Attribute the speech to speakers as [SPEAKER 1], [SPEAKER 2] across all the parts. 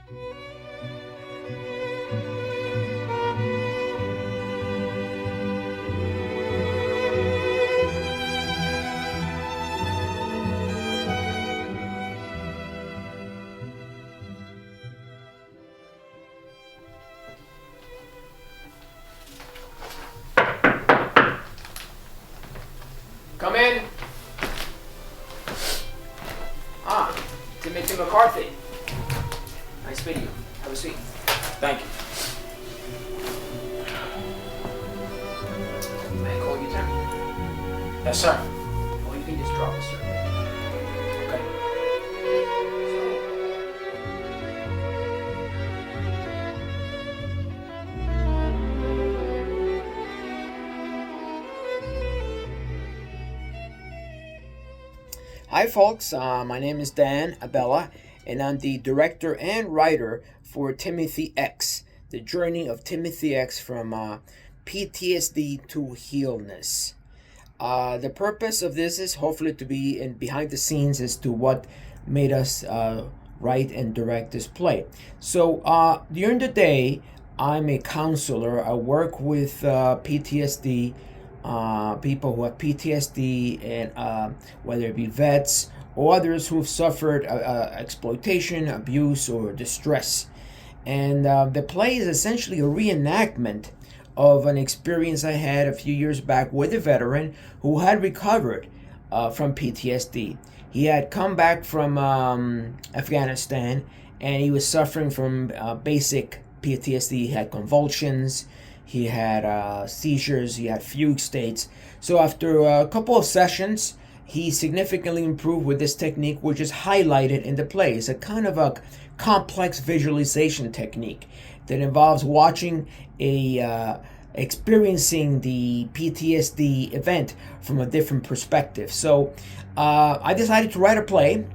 [SPEAKER 1] Come in. Ah, Timothy McCarthy. Nice meeting you. Have a seat.
[SPEAKER 2] Thank you.
[SPEAKER 1] May I call you Tim?
[SPEAKER 2] Yes, sir.
[SPEAKER 1] Well, you can just drop us, sir.
[SPEAKER 2] Okay.
[SPEAKER 1] Hi folks, my name is Dan Abella, and I'm the director and writer for Timothy X, the journey of Timothy X from PTSD to healness. The purpose of this is hopefully to be in behind the scenes as to what made us write and direct this play. So during the day, I'm a counselor. I work with PTSD people who have PTSD, and whether it be vets or others who've suffered exploitation, abuse, or distress. And the play is essentially a reenactment of an experience I had a few years back with a veteran who had recovered from PTSD. He had come back from Afghanistan, and he was suffering from basic PTSD. He had convulsions, he had seizures, he had fugue states. So after a couple of sessions, he significantly improved with this technique, which is highlighted in the play. It's a kind of a complex visualization technique that involves watching experiencing the PTSD event from a different perspective. So I decided to write a play.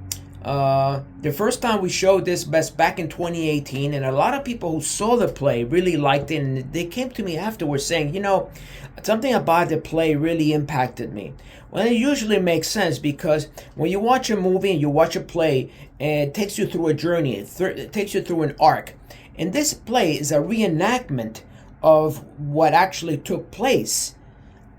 [SPEAKER 1] The first time we showed this back in 2018, and a lot of people who saw the play really liked it, and they came to me afterwards saying, something about the play really impacted me. Well, it usually makes sense, because when you watch a movie and you watch a play, it takes you through a journey, it takes you through an arc. And this play is a reenactment of what actually took place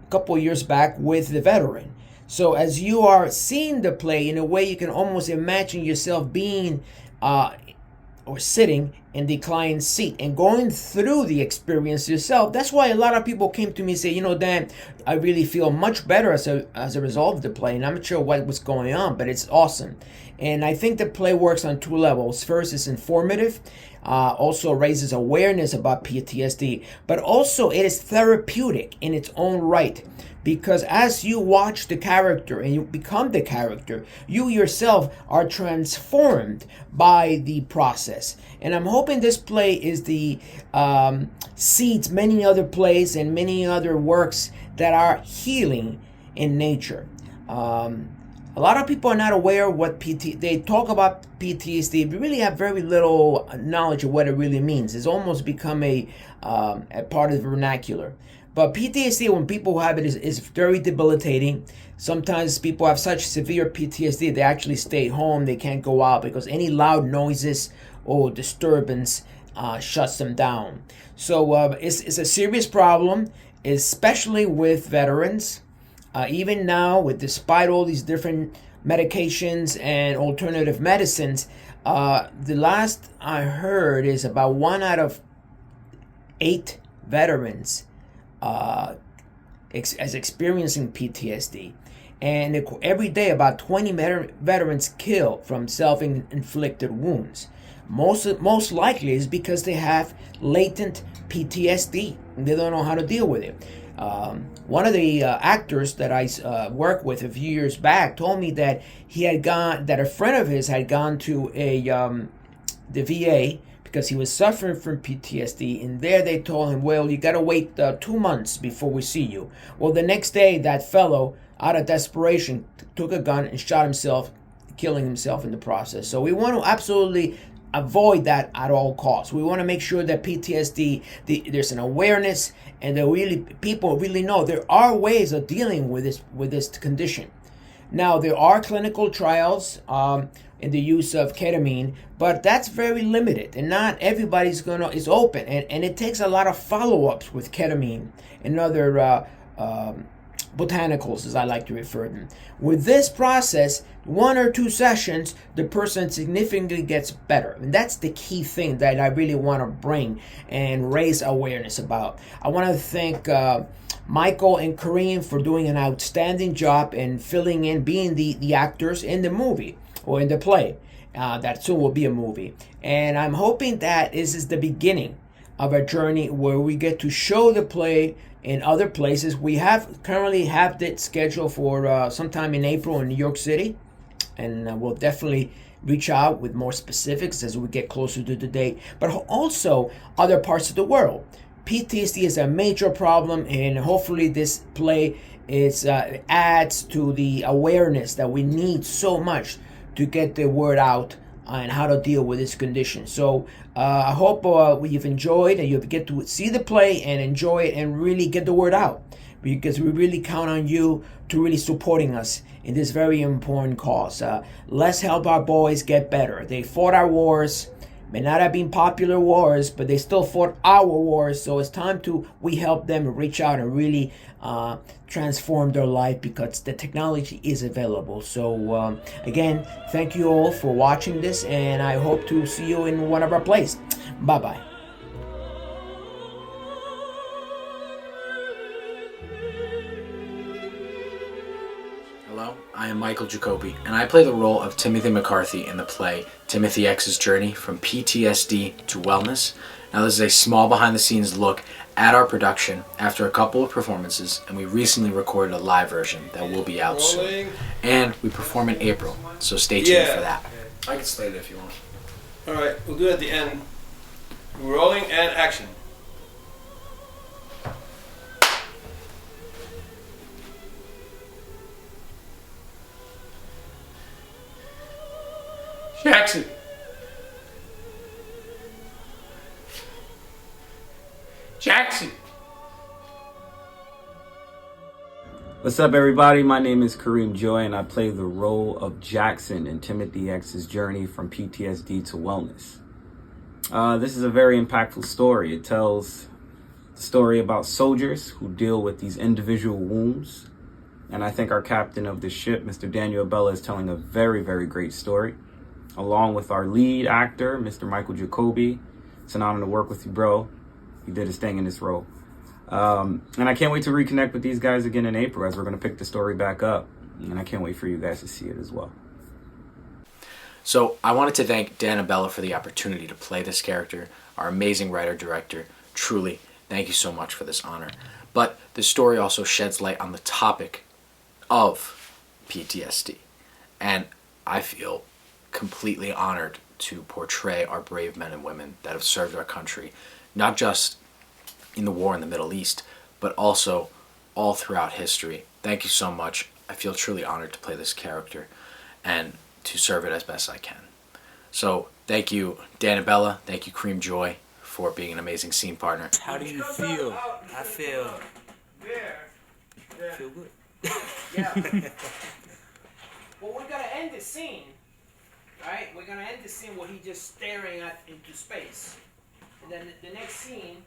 [SPEAKER 1] a couple of years back with the veteran. So as you are seeing the play, in a way you can almost imagine yourself being or sitting in the client's seat and going through the experience yourself. That's why a lot of people came to me and say, Dan, I really feel much better as a result of the play. And I'm not sure what was going on, but it's awesome. And I think the play works on two levels. First, it's informative, also raises awareness about PTSD, but also it is therapeutic in its own right. Because as you watch the character and you become the character, you yourself are transformed by the process. And I'm hoping this play is the seeds many other plays and many other works that are healing in nature. A lot of people are not aware of what they talk about PTSD, but really have very little knowledge of what it really means. It's almost become a part of the vernacular. But PTSD, when people have it, is very debilitating. Sometimes people have such severe PTSD, they actually stay home. They can't go out because any loud noises or disturbance shuts them down. So it's a serious problem, especially with veterans. Even now, despite all these different medications and alternative medicines, the last I heard is about 1 out of 8 veterans as experiencing PTSD. And every day about 20 veterans kill from self-inflicted wounds. Most likely is because they have latent PTSD and they don't know how to deal with it. One of the actors that I worked with a few years back told me that a friend of his had gone to the VA because he was suffering from PTSD, and there they told him, well, you got to wait 2 months before we see you. Well, the next day, that fellow, out of desperation, took a gun and shot himself, killing himself in the process. So we want to absolutely avoid that at all costs. We want to make sure that PTSD, there's an awareness, and that people really know there are ways of dealing with this condition. Now, there are clinical trials in the use of ketamine, but that's very limited, and not everybody's is open, and it takes a lot of follow-ups with ketamine and other botanicals, as I like to refer to them. With this process, 1 or 2 sessions, the person significantly gets better. And that's the key thing that I really want to bring and raise awareness about. I want to thank Michael and Kareem for doing an outstanding job in filling in, being the actors in the movie or in the play. That soon will be a movie. And I'm hoping that this is the beginning of a journey where we get to show the play in other places. We currently have it scheduled for sometime in April in New York City, and we'll definitely reach out with more specifics as we get closer to the date, but also other parts of the world. PTSD is a major problem, and hopefully this play adds to the awareness that we need so much to get the word out and how to deal with this condition. So I hope you've enjoyed and you get to see the play and enjoy it and really get the word out, because we really count on you to really supporting us in this very important cause. Let's help our boys get better. They fought our wars. May not have been popular wars, but they still fought our wars. So it's time we help them reach out and really transform their life, because the technology is available. So again, thank you all for watching this, and I hope to see you in one of our plays. Bye-bye.
[SPEAKER 2] Hello, I am Michael Jacoby, and I play the role of Timothy McCarthy in the play Timothy X's Journey from PTSD to Wellness. Now, this is a small behind-the-scenes look at our production after a couple of performances, and we recently recorded a live version that will be out soon. And we perform in April, so stay tuned for that. I can slate it if you want.
[SPEAKER 3] Alright, we'll do it at the end. Rolling and action. Jackson. Jackson.
[SPEAKER 4] What's up, everybody? My name is Kareem Joy, and I play the role of Jackson in Timothy X's Journey from PTSD to Wellness. This is a very impactful story. It tells the story about soldiers who deal with these individual wounds. And I think our captain of the ship, Mr. Daniel Abella, is telling a very, very great story. Along with our lead actor, Mr. Michael Jacoby. It's an honor to work with you, bro. You did his thing in this role. And I can't wait to reconnect with these guys again in April, as we're going to pick the story back up. And I can't wait for you guys to see it as well.
[SPEAKER 2] So I wanted to thank Dan Abella for the opportunity to play this character, our amazing writer-director. Truly, thank you so much for this honor. But the story also sheds light on the topic of PTSD. And I feel completely honored to portray our brave men and women that have served our country, not just in the war in the Middle East, but also all throughout history. Thank you so much. I feel truly honored to play this character and to serve it as best I can. So thank you, Dan Abella. Thank you, Kareem Joy, for being an amazing scene partner.
[SPEAKER 5] How do you feel? I feel good.
[SPEAKER 1] Yeah. Well, we're gonna end the scene, right? We're gonna end the scene where he's just staring into space, and then the next scene,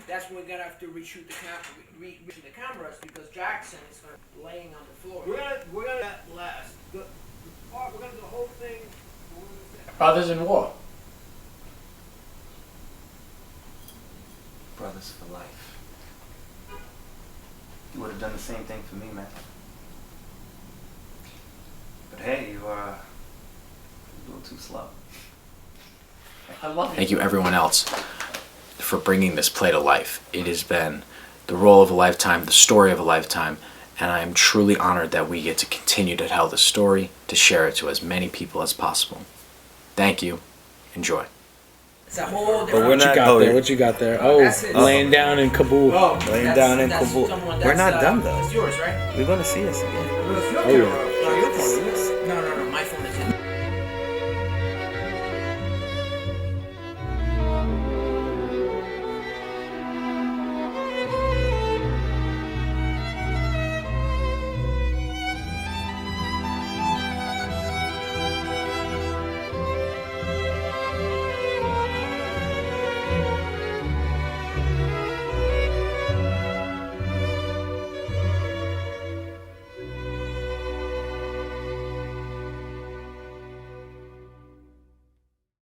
[SPEAKER 1] that's when we're gonna have to reshoot the cameras, because Jackson is laying on the floor. We're gonna do that last. We're gonna do the whole thing.
[SPEAKER 2] Brothers in War.
[SPEAKER 4] Brothers for life. You would have done the same thing for me, man. But hey, you are a little too slow.
[SPEAKER 2] I love it. Thank you, everyone else, for bringing this play to life. It has been the role of a lifetime, the story of a lifetime, and I am truly honored that we get to continue to tell the story, to share it to as many people as possible. Thank you. Enjoy.
[SPEAKER 1] It's a whole
[SPEAKER 5] But we're not. What you got there? Oh, laying down in Kabul.
[SPEAKER 1] Oh,
[SPEAKER 5] laying down in
[SPEAKER 1] that's
[SPEAKER 5] Kabul.
[SPEAKER 1] someone-
[SPEAKER 5] We're
[SPEAKER 1] that's,
[SPEAKER 5] not done though.
[SPEAKER 1] It's yours, right?
[SPEAKER 5] We're gonna see us again.
[SPEAKER 1] It's your
[SPEAKER 5] Oh, yeah.